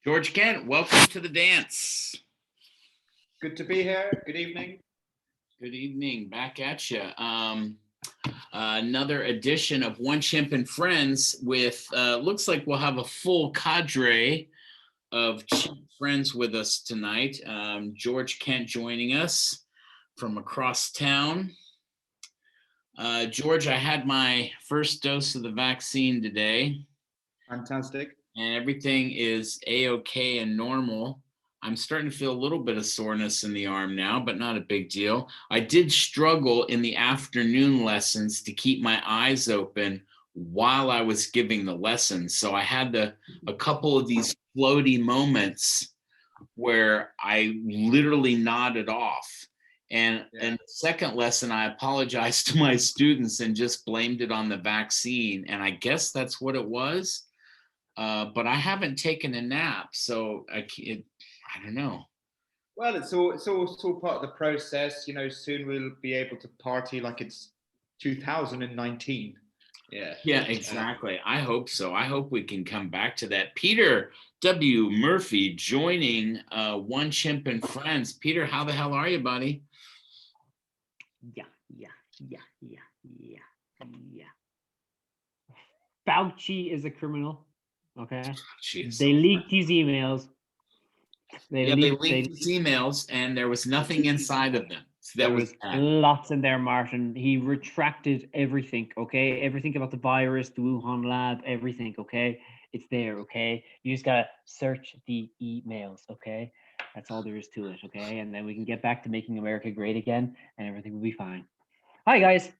George Kent, welcome to the dance. Good to be here. Good evening. Good evening. Back at you. Another edition of One Chimp and Friends with, looks like we'll have a full cadre of chimp friends with us tonight. George Kent joining us from across town. George, I had my first dose of the vaccine today. Fantastic. And everything is A-OK and normal. I'm starting to feel a little bit of soreness in the arm now, but not a big deal. I did struggle in the afternoon lessons to keep my eyes open while I was giving the lessons. So I had a couple of these floaty moments where I literally nodded off. And the second lesson, I apologized to my students and just blamed it on the vaccine. And I guess that's what it was. But I haven't taken a nap, so I don't know. Well, it's all part of the process. You know, soon we'll be able to party like it's 2019. Yeah, exactly. I hope so. I hope we can come back to that. Peter W. Murphy joining One Chimp and Friends. Peter, how the hell are you, buddy? Yeah. Fauci is a criminal. Okay. They leaked these emails. They leaked these emails, and there was nothing inside of them. So there was lots in there, Martin. He retracted everything. Okay, everything about the virus, the Wuhan lab, everything. Okay, it's there. Okay, you just gotta search the emails. Okay, that's all there is to it. Okay, and then we can get back to making America great again, and everything will be fine. Hi, guys.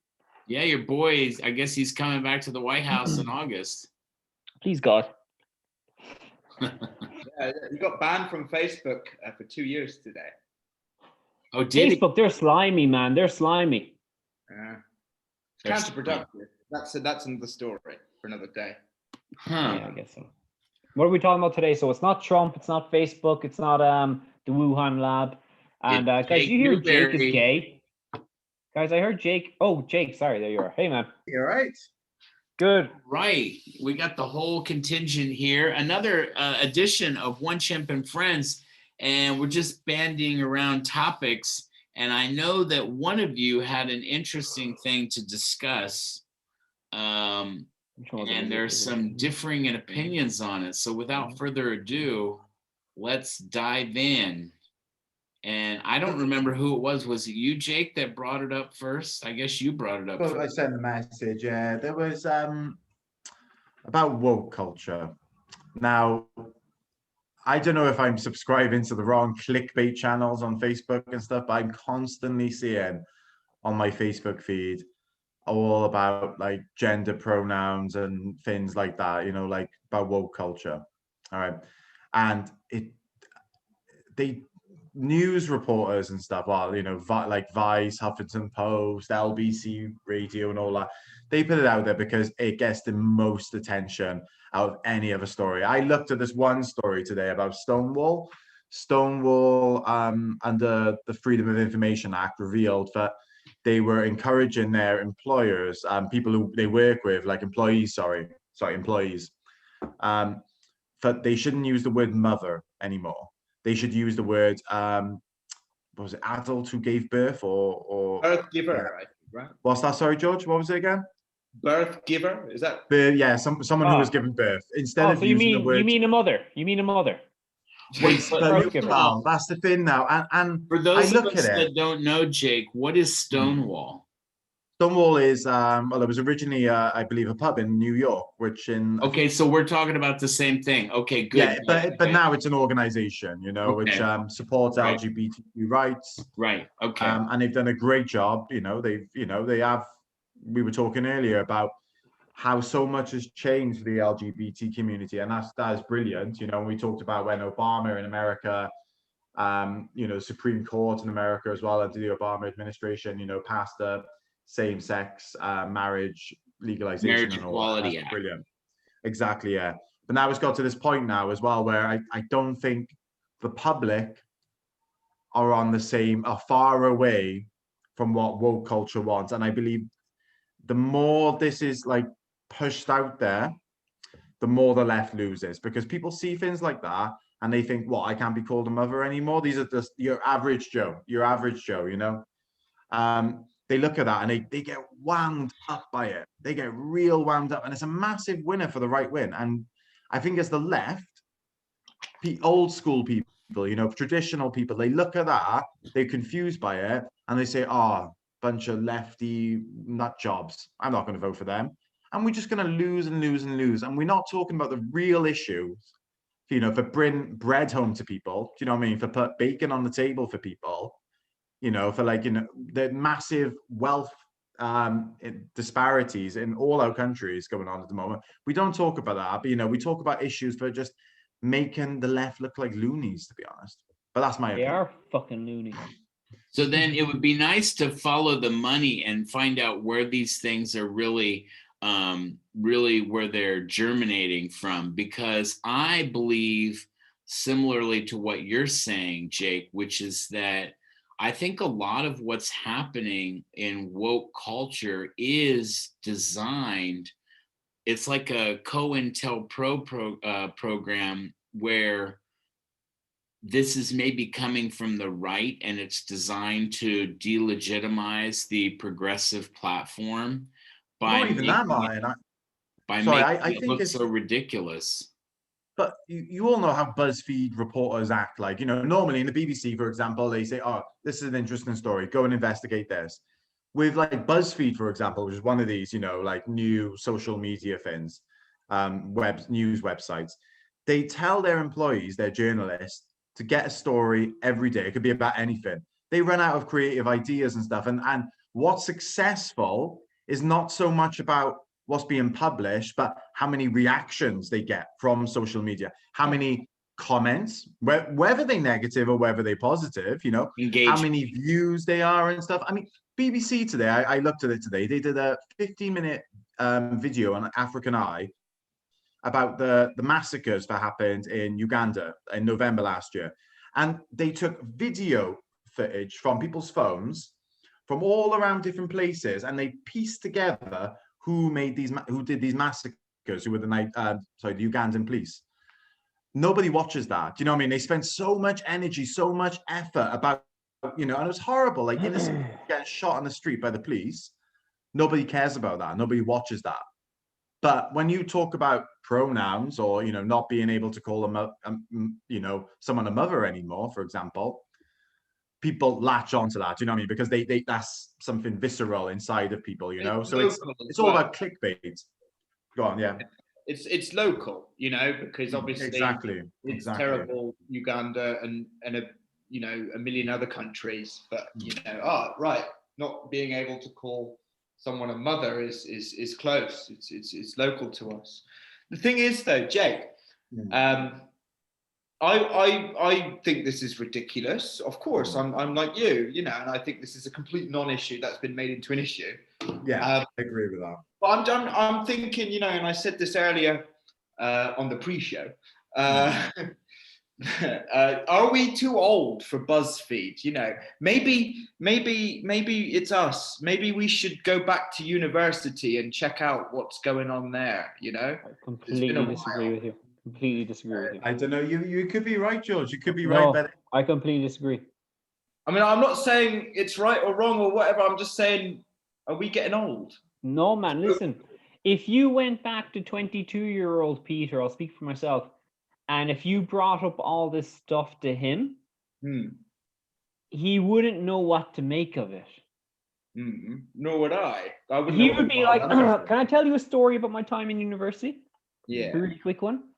Yeah, your boy. I guess he's coming back to the White House in August. Please, God. He got banned from Facebook for 2 years today. Oh, did Facebook? They're slimy, man. They're slimy. It's counterproductive. That's another story for another day. Yeah, I guess so. What are we talking about today? So it's not Trump. It's not Facebook. It's not the Wuhan lab. And guys, you hear Jake is gay? Guys, I heard Jake. Oh, Jake. Sorry, there you are. Hey, man. You all right? Good. Right. We got the whole contingent here. Another edition of One Chimp and Friends. And we're just bandying around topics. And I know that one of you had an interesting thing to discuss. And there's some differing opinions on it. So without further ado, let's dive in. And I don't remember who it was. Was it you, Jake, that brought it up first? I guess you brought it up first. I sent the message. Yeah, there was about woke culture. Now, I don't know if I'm subscribing to the wrong clickbait channels on Facebook and stuff, but I'm constantly seeing on my Facebook feed all about like gender pronouns and things like that, you know, like about woke culture. All right. And news reporters and stuff, you know, like Vice, Huffington Post, LBC Radio and all that, they put it out there because it gets the most attention out of any other story. I looked at this one story today about Stonewall, under the Freedom of Information Act, revealed that they were encouraging their employers, people who they work with, like employees, that they shouldn't use the word mother anymore. They should use the word, what was it, adult who gave birth or birth giver, I think, right? What's that? Sorry, George, what was it again? Birth giver, is that? Yeah, someone who was given birth. Instead of using the word, you mean a mother? You mean a mother? Wait, that's the thing now. And for those of us that don't know, Jake, what is Stonewall? Stonewall is well, it was originally I believe a pub in New York, okay, so we're talking about the same thing. Okay, good. Yeah, but now it's an organization, you know, which supports LGBTQ rights. Right. Okay. And they've done a great job. You know, they have. We were talking earlier about how so much has changed for the LGBT community, and that is brilliant. You know, we talked about when Obama in America, you know, Supreme Court in America as well, under the Obama administration, you know, passed the same-sex marriage legalization, marriage and all equality that. Act. Brilliant. Exactly, yeah. But now it's got to this point now as well where I don't think the public are far away from what woke culture wants, and I believe the more this is like pushed out there, the more the left loses, because people see things like that and they think, "What? I can't be called a mother anymore." These are just your average Joe, you know. They look at that and they get wound up by it. They get real wound up, and it's a massive winner for the right wing. And I think as the left, old school people, you know, traditional people, they look at that, they're confused by it, and they say, "Oh, bunch of lefty nut jobs. I'm not going to vote for them." And we're just going to lose and lose and lose. And we're not talking about the real issues, you know, for bring bread home to people. Do you know what I mean? For put bacon on the table for people, you know, for like, you know, the massive wealth disparities in all our countries going on at the moment. We don't talk about that, but, you know, we talk about issues for just making the left look like loonies, to be honest. But that's my They opinion. are fucking loony. So then it would be nice to follow the money and find out where these things are really where they're germinating from, because I believe, similarly to what you're saying, Jake, which is that I think a lot of what's happening in woke culture is designed. It's like a COINTELPRO program where this is maybe coming from the right, and it's designed to delegitimize the progressive platform by Not even that, Martin. making I it think look it's. so ridiculous. But you all know how BuzzFeed reporters act. Like, you know, normally in the BBC, for example, they say, "Oh, this is an interesting story. Go and investigate this." With like BuzzFeed, for example, which is one of these, you know, like new social media things, news websites, they tell their employees, their journalists, to get a story every day. It could be about anything. They run out of creative ideas and stuff. And what's successful is not so much about what's being published, but how many reactions they get from social media, how many comments, whether they negative or whether they positive, you know, how many views they are and stuff. I mean, BBC today, I looked at it today, they did a 15-minute video on African Eye about the massacres that happened in Uganda in November last year. And they took video footage from people's phones from all around different places, and they pieced together who did these massacres, who were the Ugandan police. Nobody watches that. Do you know what I mean? They spend so much energy, so much effort about, you know, and it was horrible. Like innocent people getting shot on the street by the police. Nobody cares about that. Nobody watches that. But when you talk about pronouns, or, you know, not being able to call you know, someone a mother anymore, for example, people latch onto that. Do you know what I mean? Because they that's something visceral inside of people, you know. So it's all about clickbait. Go on, yeah. It's local, you know, because obviously it's terrible, Uganda and you know, a million other countries, but you know, right, not being able to call someone a mother is close. It's local to us. The thing is, though, Jake, I think this is ridiculous. Of course, I'm like you know, and I think this is a complete non-issue that's been made into an issue. Yeah, I agree with that. But I'm thinking, you know, and I said this earlier on the pre-show. Are we too old for BuzzFeed? You know, maybe it's us. Maybe we should go back to university and check out what's going on there. You know, I completely disagree with you. Completely disagree with you. I don't know. You could be right, George. You could be right, but I completely disagree. I mean, I'm not saying it's right or wrong or whatever. I'm just saying, are we getting old? No, man. Listen, if you went back to 22-year-old Peter, I'll speak for myself, and if you brought up all this stuff to him, he wouldn't know what to make of it. Nor would I. He would be like, "Can I tell you a story about my time in university?" Yeah. A really quick one.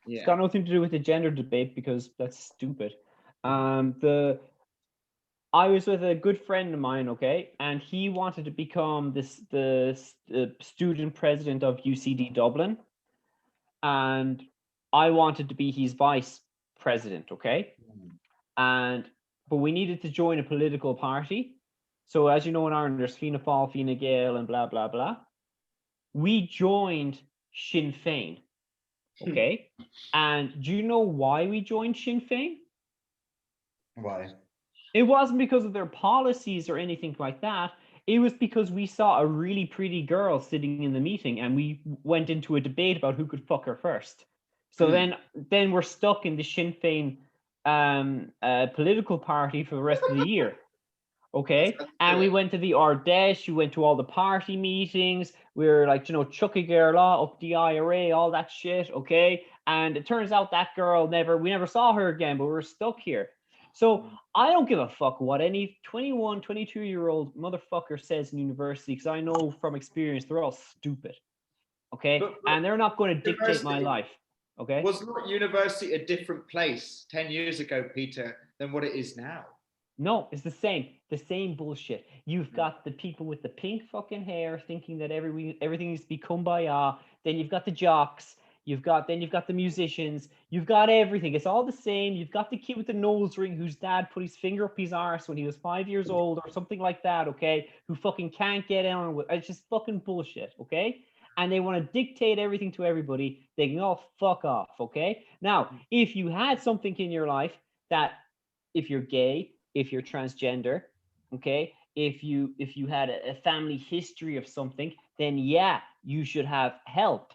Yeah. It's got nothing to do with the gender debate because that's stupid. I was with a good friend of mine, okay, and he wanted to become the student president of UCD Dublin, and I wanted to be his vice president, okay, but we needed to join a political party. So as you know, in Ireland, there's Fianna Fáil, Fine Gael, and blah blah blah. We joined Sinn Féin, okay, and do you know why we joined Sinn Féin? Why? It wasn't because of their policies or anything like that. It was because we saw a really pretty girl sitting in the meeting and we went into a debate about who could fuck her first. So then we're stuck in the Sinn Féin political party for the rest of the year. Okay, and we went to the Ardèche, we went to all the party meetings, we were like, chucking our law up the IRA, all that shit, okay? And it turns out that girl we never saw her again, but we're stuck here. So I don't give a fuck what any 21, 22-year-old motherfucker says in university, because I know from experience they're all stupid, okay? And they're not going to dictate my life, okay? Was not university a different place 10 years ago, Peter, than what it is now? No, it's the same bullshit. You've got the people with the pink fucking hair thinking that everything needs to be kumbaya. Then you've got the jocks. You've got the musicians. You've got everything. It's all the same. You've got the kid with the nose ring whose dad put his finger up his arse when he was 5 years old or something like that, okay? Who fucking can't get on with it's just fucking bullshit, okay? And they want to dictate everything to everybody. They can all fuck off, okay? Now, if you had something in your life that, if you're gay, if you're transgender, okay, if you had a family history of something, then yeah, you should have help.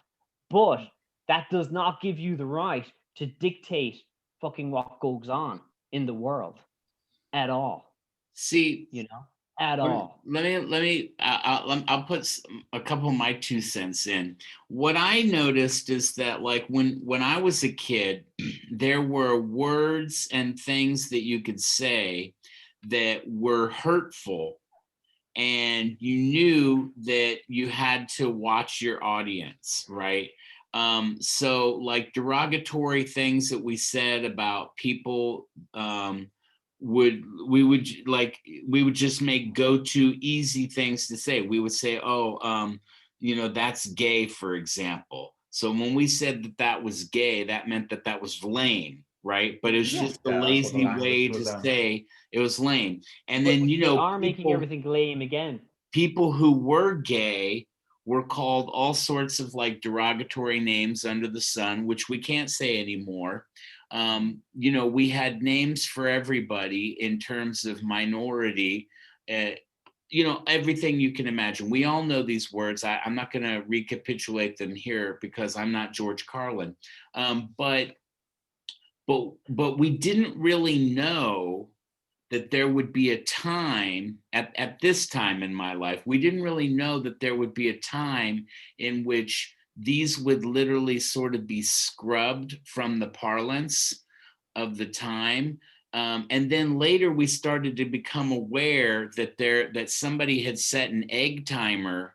But that does not give you the right to dictate fucking what goes on in the world at all. See, at all. I'll put a couple of my 2 cents in. What I noticed is that, like, when I was a kid, there were words and things that you could say that were hurtful, and you knew that you had to watch your audience, right? So like derogatory things that we said about people, we would just make go-to easy things to say. We would say, that's gay, for example. So when we said that was gay, that meant that was lame, right? But it's just a lazy way to say it was lame. And then, they are making everything lame again. People who were gay were called all sorts of like derogatory names under the sun, which we can't say anymore. We had names for everybody in terms of minority, everything you can imagine. We all know these words. I'm not going to recapitulate them here because I'm not George Carlin. But we didn't really know that there would be a time at this time in my life. We didn't really know that there would be a time in which these would literally sort of be scrubbed from the parlance of the time. And then later we started to become aware that somebody had set an egg timer.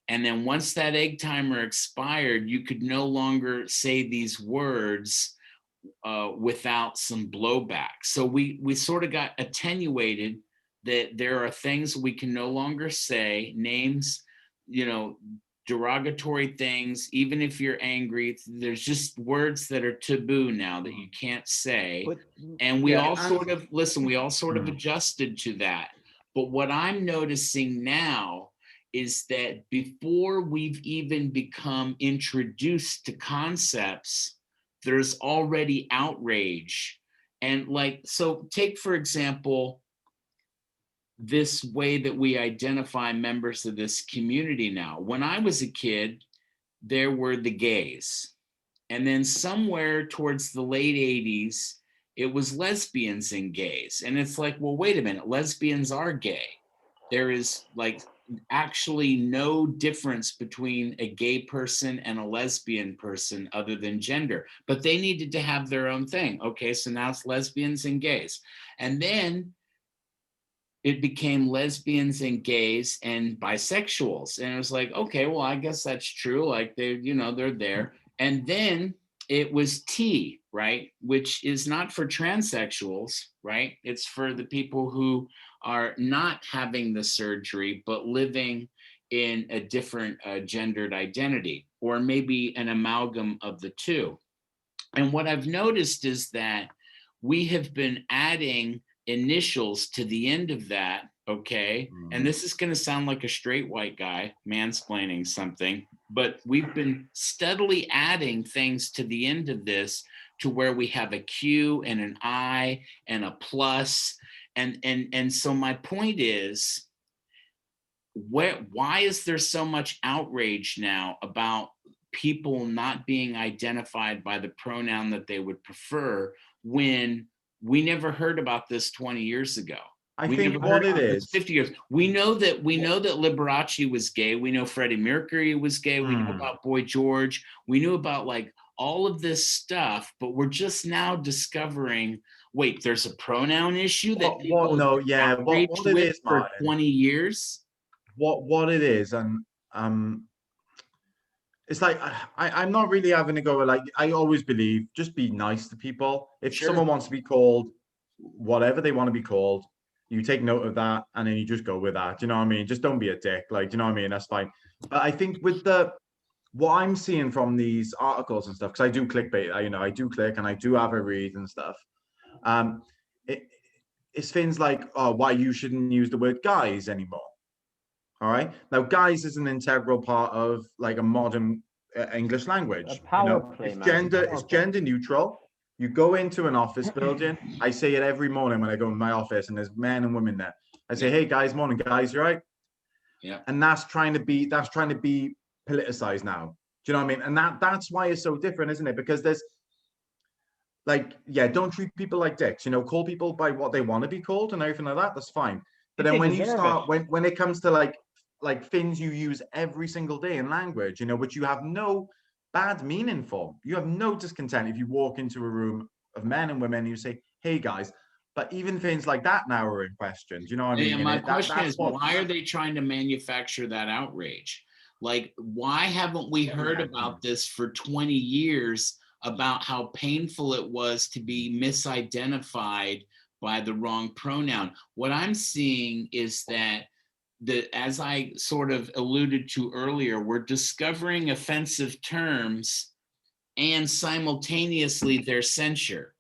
And then once that egg timer expired, you could no longer say these words without some blowback. So we sort of got attenuated that there are things we can no longer say, names, derogatory things. Even if you're angry, there's just words that are taboo now that you can't say. And we all sort of adjusted to that. But what I'm noticing now is that before we've even become introduced to concepts, there's already outrage. And so take, for example, this way that we identify members of this community now. When I was a kid, there were the gays. And then somewhere towards the late 80s, it was lesbians and gays. And it's like, well, wait a minute, lesbians are gay. There is actually no difference between a gay person and a lesbian person other than gender, but they needed to have their own thing. Okay, so now it's lesbians and gays. And then it became lesbians and gays and bisexuals. And it was like, okay, well, I guess that's true. Like they're there. And then it was T, right? Which is not for transsexuals, right? It's for the people who are not having the surgery, but living in a different gendered identity, or maybe an amalgam of the two. And what I've noticed is that we have been adding initials to the end of that, okay? And this is going to sound like a straight white guy mansplaining something, but we've been steadily adding things to the end of this to where we have a Q and an I and a plus. And so my point is, why is there so much outrage now about people not being identified by the pronoun that they would prefer, when we never heard about this 20 years ago. I think what it is, 50 years. We know that Liberace was gay. We know Freddie Mercury was gay. We know about Boy George. We knew about like all of this stuff, but we're just now discovering, wait, there's a pronoun issue that people what it is, for Martin, 20 years. What it is, and it's like I'm not really having to go, like, I always believe just be nice to people. If someone wants to be called whatever they want to be called, you take note of that and then you just go with that. Do you know what I mean? Just don't be a dick. Like, do you know what I mean? That's fine. But I think with what I'm seeing from these articles and stuff, because I do clickbait, I do click and I do have a read and stuff. It's things like, oh, why you shouldn't use the word guys anymore. All right. Now, guys is an integral part of like a modern English language. A power play, it's gender neutral. You go into an office building. I say it every morning when I go in my office and there's men and women there. I say, hey guys, morning guys, you right? Yeah. And that's trying to be politicized now. Do you know what I mean? And that's why it's so different, isn't it? Because there's like, don't treat people like dicks, call people by what they want to be called and everything like that. That's fine. But then when you start, when it comes to like things you use every single day in language, which you have no bad meaning for, you have no discontent if you walk into a room of men and women and you say, hey guys. But even things like that now are in question. Do you know what I mean? And my question is, why are they trying to manufacture that outrage? Like, why haven't we heard about this for 20 years, about how painful it was to be misidentified by the wrong pronoun? What I'm seeing is that as I sort of alluded to earlier, we're discovering offensive terms and simultaneously their censure.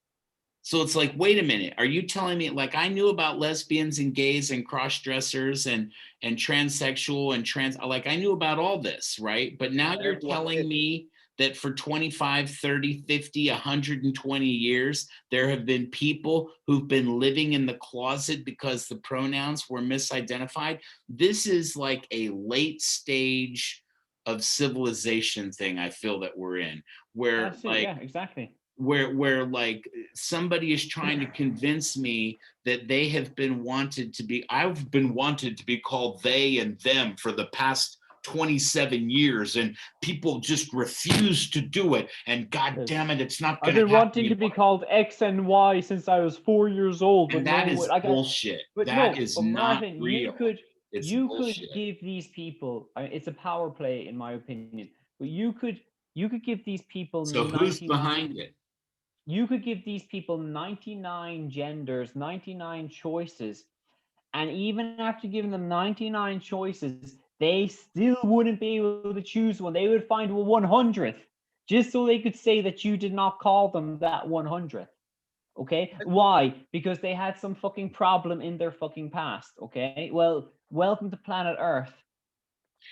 So it's like, wait a minute, are you telling me, like, I knew about lesbians and gays and cross-dressers and transsexual and like, I knew about all this, right? But now you're telling me that for 25, 30, 50, 120 years, there have been people who've been living in the closet because the pronouns were misidentified. This is like a late stage of civilization thing I feel that we're in, where exactly. Where like somebody is trying to convince me that they have been I've been wanted to be called they and them for the past 27 years, and people just refuse to do it, and god damn it, it's not gonna happen. I've been wanting to be called X and Y since I was 4 years old, and that is bullshit. That is not real. You could give these people, it's a power play in my opinion, but you could give these people, so who's behind it? You could give these people 99 genders, 99 choices, and even after giving them 99 choices, they still wouldn't be able to choose one. They would find 100th, just so they could say that you did not call them that 100th. Okay? Why? Because they had some fucking problem in their fucking past. Okay? Well, welcome to planet Earth.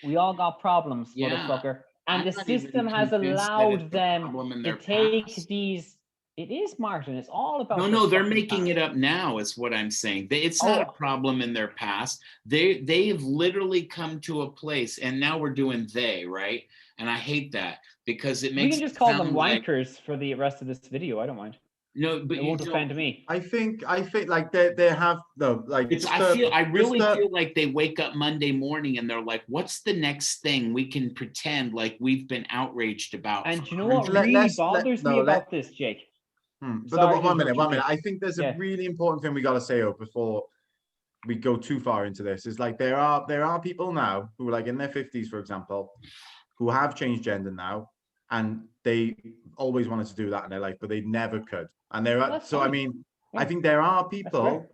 We all got problems, motherfucker. And the system has allowed them to take these. It is, Martin. It's all about. No, they're making it up now, is what I'm saying. It's not a problem in their past. They have literally come to a place, and now we're doing they, right? And I hate that because it makes. We can just call them wankers for the rest of this video. I don't mind. No, but it won't offend me. I think like they have like. I really feel like they wake up Monday morning and they're like, "What's the next thing we can pretend like we've been outraged about?" And you know what really bothers me about this, Jake? But one minute. I think there's a really important thing we got to say before we go too far into this. Is like there are people now who are like in their 50s, for example, who have changed gender now, and they always wanted to do that in their life, but they never could. And I think there are people,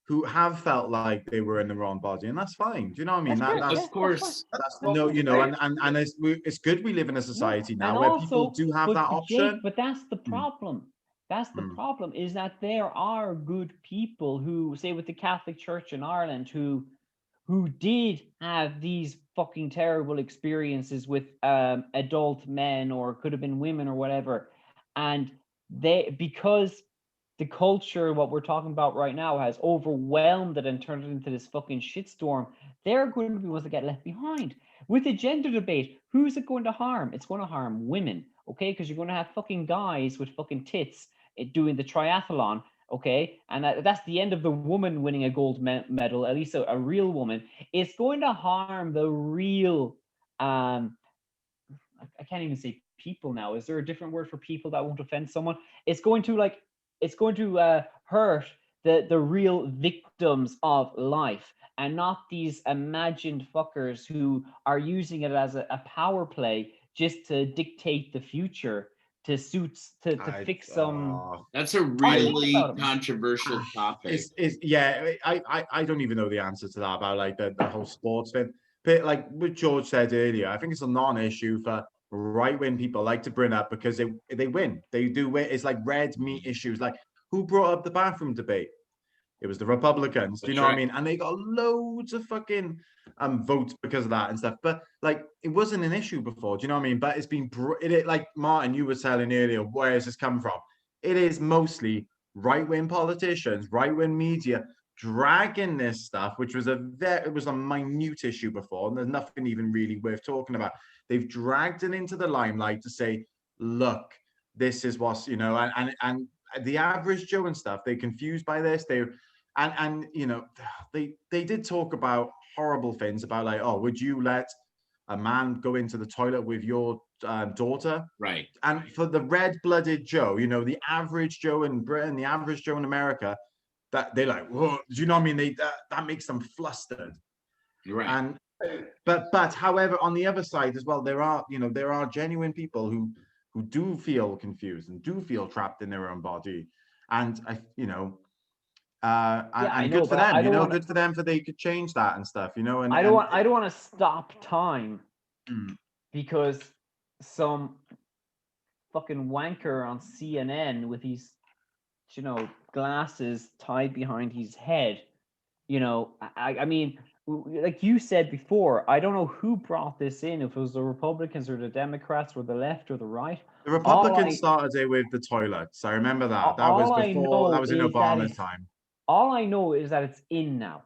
who have felt like they were in the wrong body, and that's fine. Do you know what I mean? That's of course. That's and it's good we live in a society now where people do have that option. Jake, but that's the problem. That's the problem, is that there are good people who, say with the Catholic Church in Ireland, who did have these fucking terrible experiences with adult men, or could have been women or whatever, and because the culture, what we're talking about right now, has overwhelmed it and turned it into this fucking shitstorm, they're going to be ones that get left behind. With the gender debate, who's it going to harm? It's going to harm women, okay? Because you're going to have fucking guys with fucking tits doing the triathlon, okay? And that's the end of the woman winning a gold medal, at least a real woman. It's going to harm the real, I can't even say people now. Is there a different word for people that won't offend someone? It's going to hurt the real victims of life, and not these imagined fuckers who are using it as a power play just to dictate the future, to fix some. That's a really controversial topic. I don't even know the answer to that about like the whole sports thing. But like what George said earlier, I think it's a non-issue for right-wing people like to bring up because they win. They do win. It's like red meat issues. Like who brought up the bathroom debate? It was the Republicans. Do you know what I mean? And they got loads of fucking votes because of that and stuff. But like, it wasn't an issue before. Do you know what I mean? But it's been like Martin, you were telling earlier. Where has this come from? It is mostly right-wing politicians, right-wing media dragging this stuff, which was it was a minute issue before, and there's nothing even really worth talking about. They've dragged it into the limelight to say, look, this is what's, you know, and the average Joe and stuff, they're confused by this. And you know, they did talk about horrible things about like, oh, would you let a man go into the toilet with your daughter? Right. And for the red-blooded Joe, you know, the average Joe in Britain, the average Joe in America, that they're like, whoa, do you know what I mean? That makes them flustered. Right. And but however, on the other side as well, there are genuine people who do feel confused and do feel trapped in their own body, and good for them, good for them, for they could change that and stuff, you know. And I don't want to stop time because some fucking wanker on CNN with his, you know, glasses tied behind his head, you know, I mean, like you said before, I don't know who brought this in, if it was the Republicans or the Democrats or the left or the right. The Republicans started it with the toilets. I remember that. That was before. That was in Obama's time. All I know is that it's in now.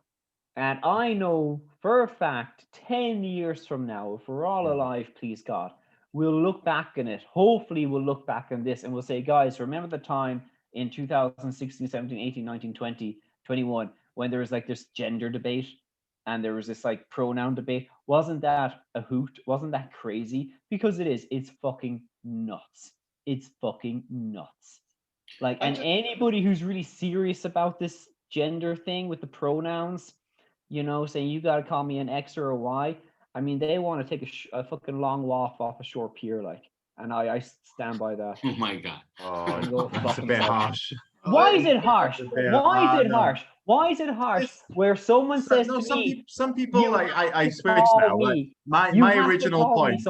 And I know for a fact, 10 years from now, if we're all alive, please God, we'll look back on it. Hopefully we'll look back on this and we'll say, guys, remember the time in 2016, 17, 18, 19, 20, 21, when there was like this gender debate and there was this like pronoun debate? Wasn't that a hoot? Wasn't that crazy? Because it is. It's fucking nuts. It's fucking nuts. Like, and anybody who's really serious about this gender thing with the pronouns, you know, saying you got to call me an X or a Y, I mean, they want to take a fucking long walk off a shore pier, like, and I stand by that. Oh my God. Oh, that's a bit harsh. Why is it harsh? Why is it harsh? Why is it harsh? Where someone says to me, some people, like, I switch now. My original point.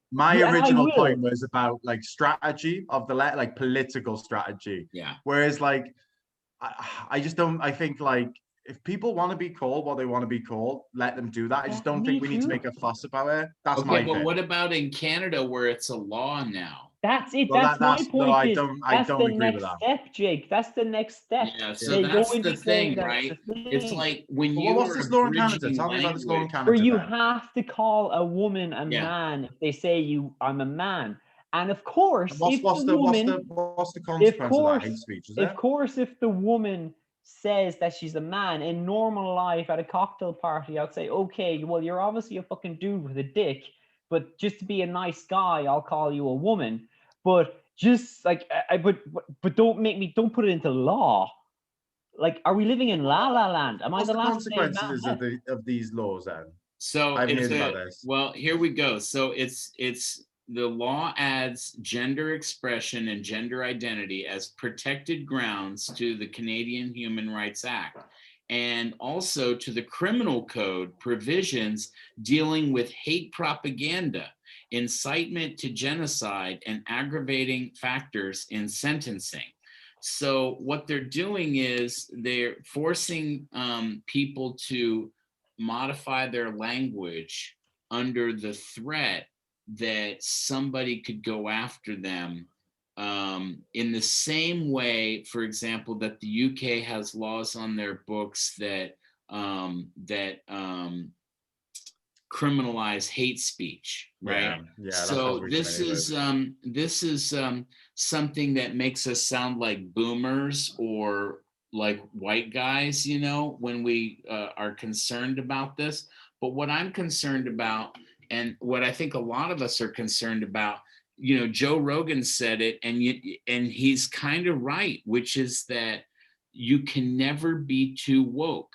My original point was about like strategy of the like political strategy. Yeah. Whereas like, I just don't. I think like, if people want to be called what they want to be called, let them do that. I just don't think we need to make a fuss about it. That's my opinion. But what about in Canada where it's a law now? That's it. Well, that's my point. No, I don't agree with that. Step, Jake. That's the next step. Yeah, so that's the thing, right? It's like when you. What's this law in Canada? Tell me about this law in Canada. Where you have to call a woman a man if they say I'm a man. And of course, what's the consequence of that hate speech? Of course, if the woman says that she's a man in normal life at a cocktail party, I'd say, okay, well, you're obviously a fucking dude with a dick, but just to be a nice guy, I'll call you a woman. But just like, but don't put it into law. Like, are we living in La La Land? Am I the last consequences of these laws then? So well, here we go. So it's the law adds gender expression and gender identity as protected grounds to the Canadian Human Rights Act, and also to the criminal code provisions dealing with hate propaganda, incitement to genocide, and aggravating factors in sentencing. So what they're doing is they're forcing people to modify their language under the threat that somebody could go after them, in the same way, for example, that the UK has laws on their books that criminalize hate speech, right? Yeah, so this is something that makes us sound like boomers or like white guys, you know, when we are concerned about this. But what I'm concerned about, and what I think a lot of us are concerned about, you know, Joe Rogan said it, and he's kind of right, which is that you can never be too woke.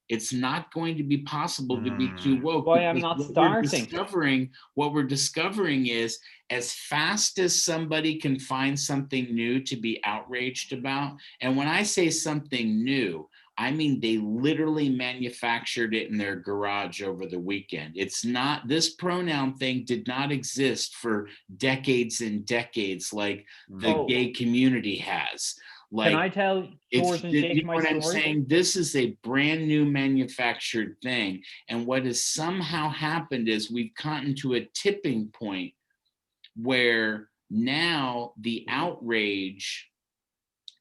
It's not going to be possible to be too woke. Why I'm not starting. What we're discovering is, as fast as somebody can find something new to be outraged about, and when I say something new, I mean they literally manufactured it in their garage over the weekend. It's not, this pronoun thing did not exist for decades and decades like the gay community has. Like, can I tell George and Jake my story? I'm saying? This is a brand new manufactured thing. And what has somehow happened is we've gotten to a tipping point where now the outrage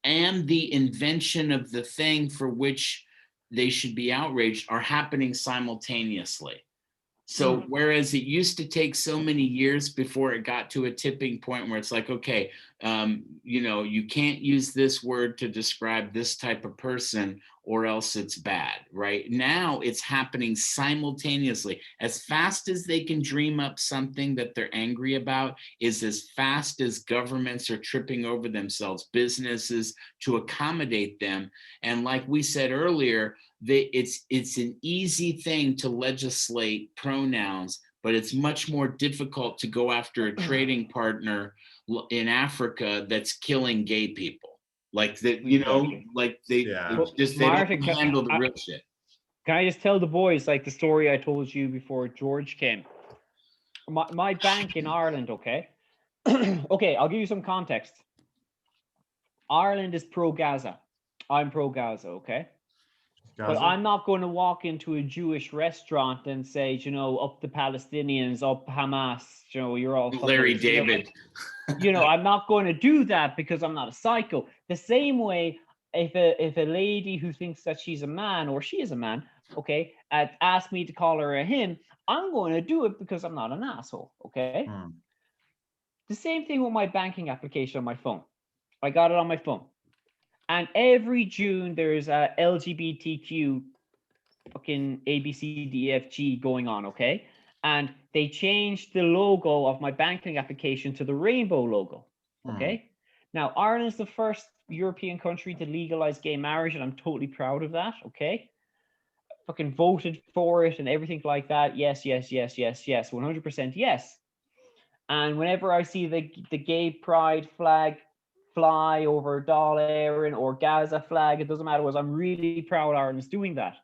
and the invention of the thing for which they should be outraged are happening simultaneously. So whereas it used to take so many years before it got to a tipping point where it's like, okay, you know, you can't use this word to describe this type of person or else it's bad, right? Now it's happening simultaneously. As fast as they can dream up something that they're angry about is as fast as governments are tripping over themselves, businesses, to accommodate them. And like we said earlier, it's an easy thing to legislate pronouns, but it's much more difficult to go after a trading partner in Africa that's killing gay people. Like that, you know, like they don't handle the real shit. Can I just tell the boys like the story I told you before George came? My bank in Ireland, okay? Okay, I'll give you some context. Ireland is pro-Gaza. I'm pro-Gaza, okay? Gaza? But I'm not going to walk into a Jewish restaurant and say, you know, up the Palestinians, up Hamas, you know, you're all Larry David. You know, I'm not going to do that because I'm not a psycho. The same way, if a lady who thinks that she's a man or she is a man, okay, ask me to call her a him, I'm going to do it because I'm not an asshole, okay? The same thing with my banking application on my phone. I got it on my phone. And every June, there's a LGBTQ fucking ABCDEFG going on, okay? And they changed the logo of my banking application to the rainbow logo, okay? Now, Ireland's the first European country to legalize gay marriage, and I'm totally proud of that, okay? Fucking voted for it and everything like that. Yes, yes, yes, yes, yes, 100% yes. And whenever I see the gay pride flag fly over Dáil Éireann or Gaza flag, it doesn't matter what, I'm really proud Ireland's doing that.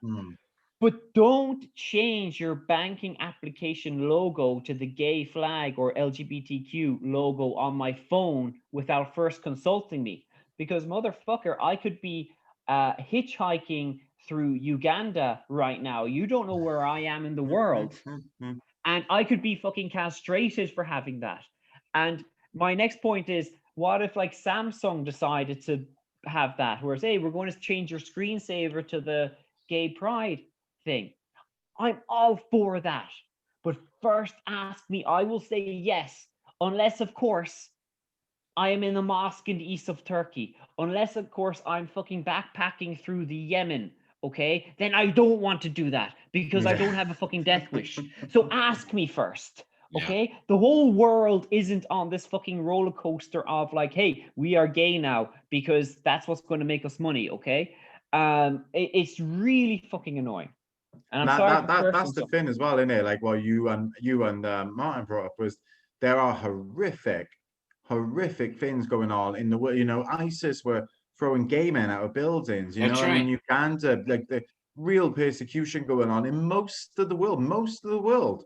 But don't change your banking application logo to the gay flag or LGBTQ logo on my phone without first consulting me. Because motherfucker, I could be hitchhiking through Uganda right now. You don't know where I am in the world. And I could be fucking castrated for having that. And my next point is, what if like Samsung decided to have that? Whereas, hey, we're going to change your screensaver to the gay pride thing. I'm all for that. But first ask me, I will say yes. Unless, of course, I am in a mosque in the east of Turkey. Unless, of course, I'm fucking backpacking through the Yemen. Okay? Then I don't want to do that because I don't have a fucking death wish. So ask me first. Okay, the whole world isn't on this fucking roller coaster of like, hey, we are gay now because that's what's going to make us money. Okay, it's really fucking annoying. And I'm sorry. That's the thing as well, isn't it? Like what you and Martin brought up was there are horrific things going on in the world. You know, ISIS were throwing gay men out of buildings. You know, right. In Uganda, like the real persecution going on in most of the world.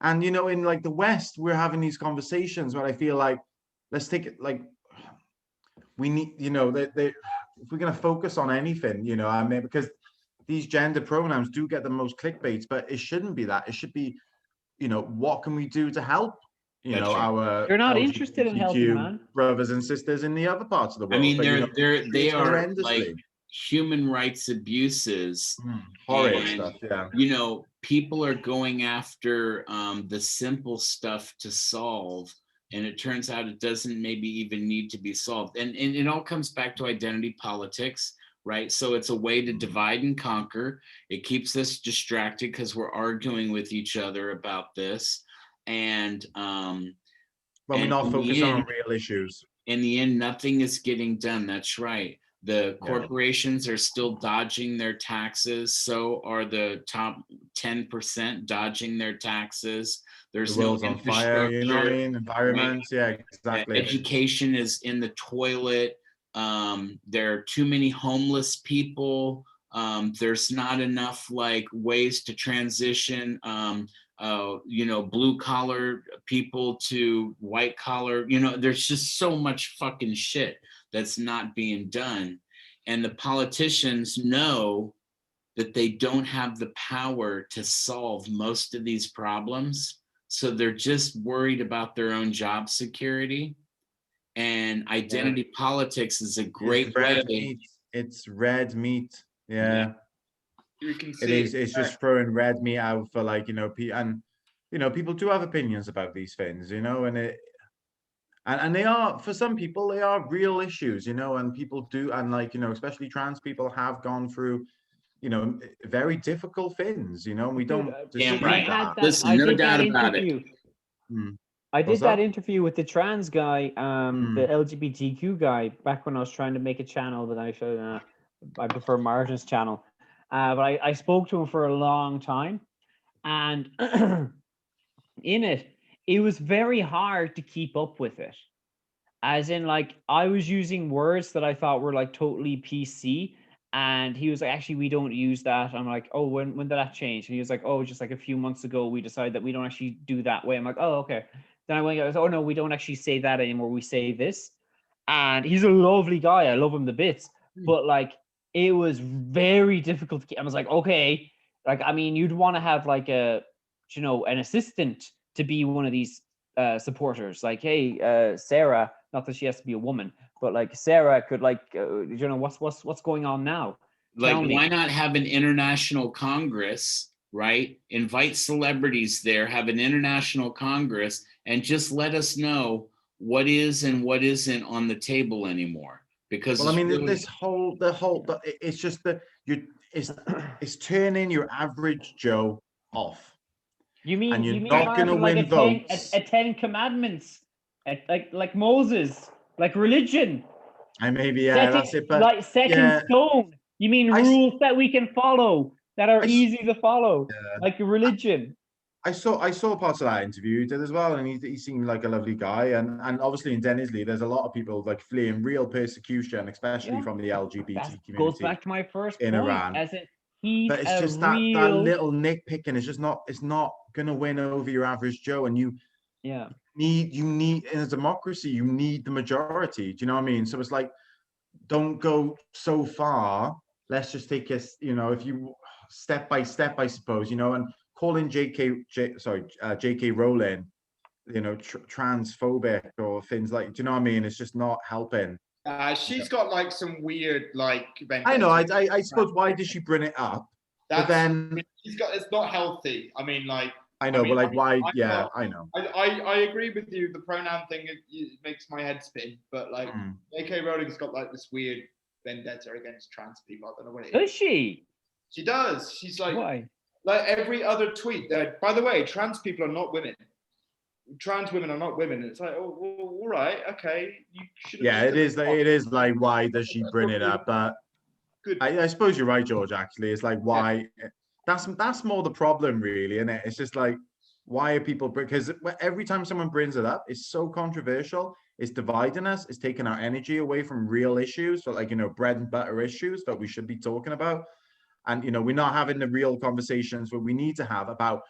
And, you know, in like the West, we're having these conversations where I feel like, let's take it, like, we need, you know, if we're going to focus on anything, you know, I mean, because these gender pronouns do get the most clickbaits, but it shouldn't be that. It should be, you know, what can we do to help, you know, our They're not interested in helping, man. Brothers and sisters in the other parts of the world. I mean, but, they are like human rights abuses. Horrid stuff, yeah. You know, people are going after the simple stuff to solve, and it turns out it doesn't maybe even need to be solved. And it all comes back to identity politics, right? So it's a way to divide and conquer. It keeps us distracted because we're arguing with each other about this. And Well, we're not focused on real issues. In the end, nothing is getting done. That's right. The corporations are still dodging their taxes. So are the top 10% dodging their taxes. There's the world's no on fire, you know what I mean? Environment, yeah, exactly. Education is in the toilet. There are too many homeless people. There's not enough like ways to transition blue collar people to white collar, there's just so much fucking shit that's not being done. And the politicians know that they don't have the power to solve most of these problems. So they're just worried about their own job security. And identity politics is a great way. It's red meat. Yeah. You can see it's just throwing red meat out for like, people do have opinions about these things, and they are, for some people, they are real issues, and people do, and like, especially trans people have gone through, very difficult things, and we don't right. That. Listen, no doubt about it. I did that interview with the trans guy, the LGBTQ guy, back when I was trying to make a channel that I prefer Martin's channel. But I spoke to him for a long time, and in it was very hard to keep up with it. As in, like, I was using words that I thought were like totally PC, and he was like, actually, we don't use that. I'm like, oh, when did that change? And he was like, oh, just like a few months ago, we decided that we don't actually do that way. I'm like, oh, okay. Then I went, oh no, we don't actually say that anymore. We say this. And he's a lovely guy. I love him to bits. But like, it was very difficult to keep. I was like, okay, like, I mean, you'd want to have like an assistant to be one of these supporters. Like, hey, Sarah, not that she has to be a woman, but like Sarah could like, what's going on now? Like, why not have an international Congress, right? Invite celebrities there, have an international Congress, and just let us know what is and what isn't on the table anymore. Because I mean, really, it's just that it's turning your average Joe off. You mean you're not going to win votes? A 10 Commandments, like Moses, like religion. That's it. But like set in stone. You mean rules that we can follow, that are easy to follow, like a religion. I saw parts of that interview he did as well, and he seemed like a lovely guy. And obviously in Dennisley, there's a lot of people like fleeing real persecution, especially from the LGBT community. Goes back to my first point, Iran. But it's just that little nitpicking is just not. It's not going to win over your average Joe. And you need in a democracy, you need the majority. Do you know what I mean? So it's like, don't go so far. Let's just take if you step by step, I suppose, and calling J.K. Rowling, transphobic or things like, do you know what I mean? It's just not helping. She's got like some weird like. I know. I suppose, why did she bring it up? But then it's not healthy. I mean, like. I know, but like, why? I know. I agree with you. The pronoun thing, it makes my head spin. But like, J.K. Rowling's got like this weird vendetta against trans people. I don't know what it is. Does she? She does. She's like, why? Like every other tweet. By the way, trans people are not women. Trans women are not women. It's like, oh, well, all right, okay. You should. Yeah, it is like, why does she bring it up? But I suppose you're right, George. Actually, it's like, why? Yeah. That's more the problem, really, isn't it? It's just like, why are people? Because every time someone brings it up, it's so controversial. It's dividing us. It's taking our energy away from real issues, so like, bread and butter issues that we should be talking about. And, we're not having the real conversations that we need to have about,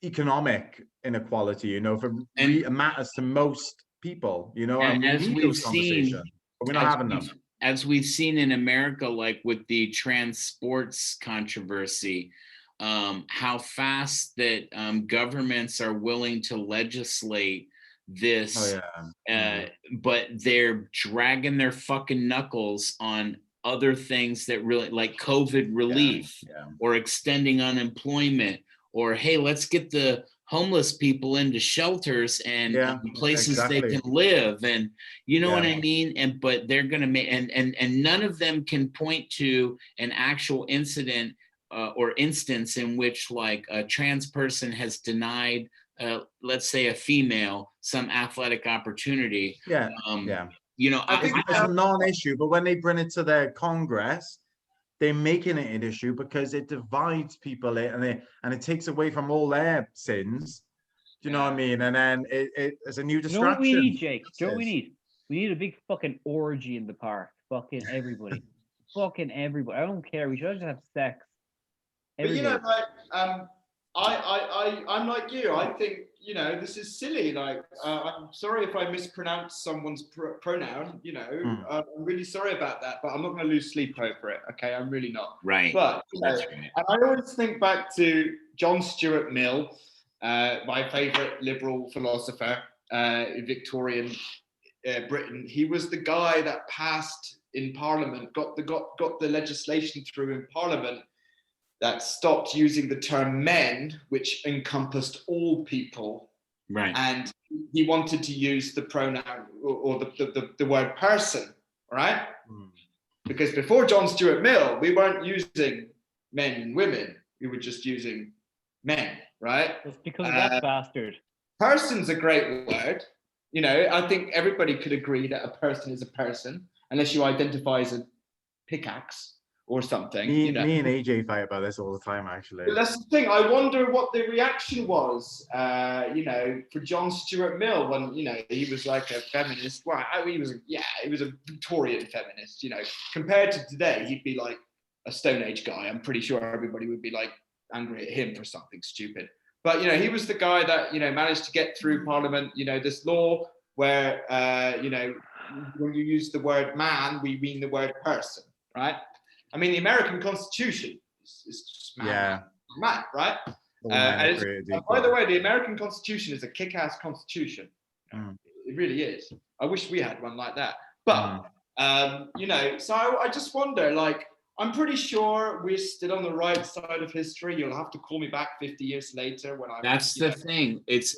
economic inequality, it matters to most people, and as we've seen, but we're not having them. As we've seen in America, like with the trans sports controversy, how fast that governments are willing to legislate this, but they're dragging their fucking knuckles on other things that really, like COVID relief, or extending unemployment, or hey, let's get the homeless people into shelters and places they can live, and you know what I mean. And but they're going to make, and none of them can point to an actual incident or instance in which like a trans person has denied, let's say, a female some athletic opportunity. You know, I think it's a non-issue, but when they bring it to their Congress, they're making it an issue because it divides people, and it takes away from all their sins. Do you know what I mean? And then it's a new distraction. You know what we need, Jake? Do you know what we need? We need a big fucking orgy in the park. Fucking everybody. Fucking everybody. I don't care. We should just have sex. Everybody. But you know, like, I'm like you. I think, you know, this is silly. Like, I'm sorry if I mispronounce someone's pronoun. You know, I'm really sorry about that. But I'm not going to lose sleep over it. Okay, I'm really not. Right. But you know, and I always think back to John Stuart Mill, my favourite liberal philosopher in Victorian Britain. He was the guy that passed in Parliament, got the legislation through in Parliament that stopped using the term men, which encompassed all people. Right. And he wanted to use the pronoun or the word person, right? Because before John Stuart Mill, we weren't using men and women. We were just using men, right? It's because of that bastard. Person's a great word. You know, I think everybody could agree that a person is a person, unless you identify as a pickaxe or something. Me, you know? me and AJ fight about this all the time, actually. But that's the thing. I wonder what the reaction was, you know, for John Stuart Mill when, you know, he was like a feminist. Well, he was a Victorian feminist, you know. Compared to today, he'd be like a Stone Age guy. I'm pretty sure everybody would be like angry at him for something stupid. But, you know, he was the guy that, you know, managed to get through Parliament, you know, this law where, you know, when you use the word man, we mean the word person, right? I mean, the American Constitution is man, right? By the way, the American Constitution is a kick-ass constitution. It really is. I wish we had one like that. But, you know, so I just wonder, like, I'm pretty sure we're still on the right side of history. You'll have to call me back 50 years later when I. That's the thing. It's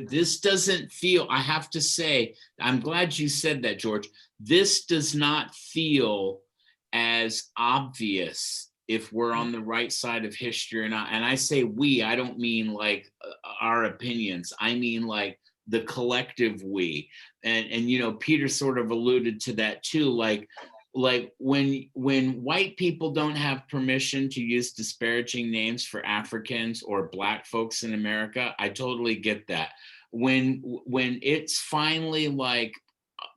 this doesn't feel, I have to say, I'm glad you said that, George. This does not feel as obvious if we're on the right side of history or not. And I say we, I don't mean like our opinions. I mean like the collective we. And you know, Peter sort of alluded to that too. Like when white people don't have permission to use disparaging names for Africans or Black folks in America, I totally get that. When it's finally like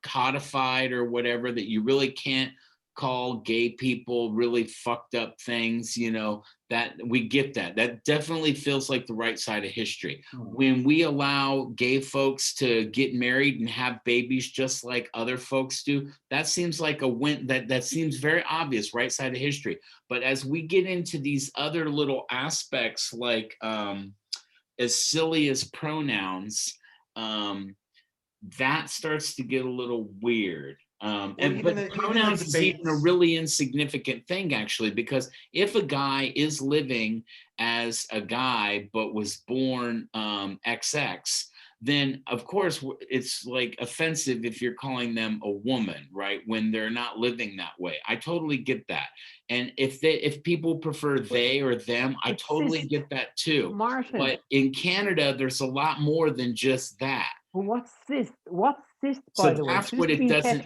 codified or whatever, that you really can't call gay people really fucked up things, you know, that we get that. That definitely feels like the right side of history. When we allow gay folks to get married and have babies just like other folks do, that seems like a win. That seems very obvious, right side of history. But as we get into these other little aspects, like as silly as pronouns, that starts to get a little weird. But pronouns is even a really insignificant thing, actually, because if a guy is living as a guy but was born XX, then of course it's like offensive if you're calling them a woman, right? When they're not living that way. I totally get that. And if people prefer they or them, I totally get that too. Martin. But in Canada, there's a lot more than just that. Well, what's cis? What's cis, by the way? That's what it doesn't.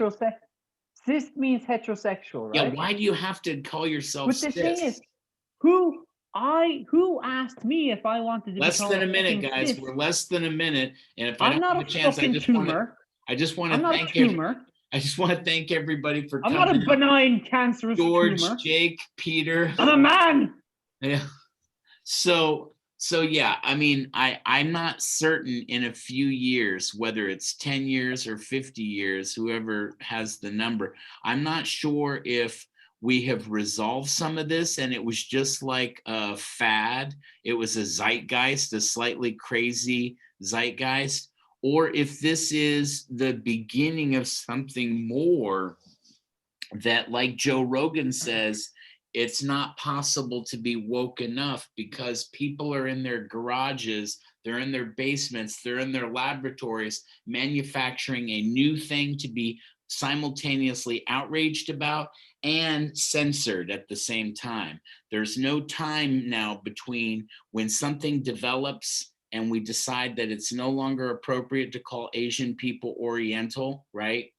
Cis means heterosexual, right? Yeah, why do you have to call yourself but cis? The thing is, who asked me if I wanted to less than a minute, guys. cis? We're less than a minute, and if I'm I don't have a chance, I just want to thank everybody for coming. I'm not a benign cancerous George, tumor. Jake, Peter. I'm a man. Yeah. So yeah, I mean, I'm not certain in a few years, whether it's 10 years or 50 years, whoever has the number, I'm not sure if we have resolved some of this and it was just like a fad. It was a zeitgeist, a slightly crazy zeitgeist, or if this is the beginning of something more that, like Joe Rogan says, it's not possible to be woke enough because people are in their garages, they're in their basements, they're in their laboratories, manufacturing a new thing to be simultaneously outraged about and censored at the same time. There's no time now between when something develops and we decide that it's no longer appropriate to call Asian people Oriental, right?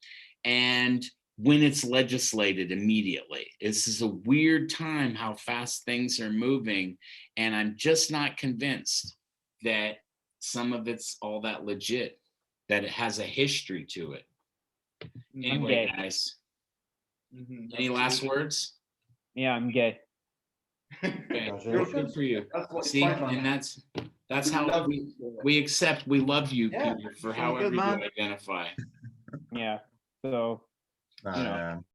And when it's legislated immediately. This is a weird time how fast things are moving. And I'm just not convinced that some of it's all that legit, that it has a history to it. Anyway, guys, any last words? Yeah, I'm gay. Okay, good for you. See, and that's how we accept, we love you, Peter, for however you identify. Yeah, so, you know.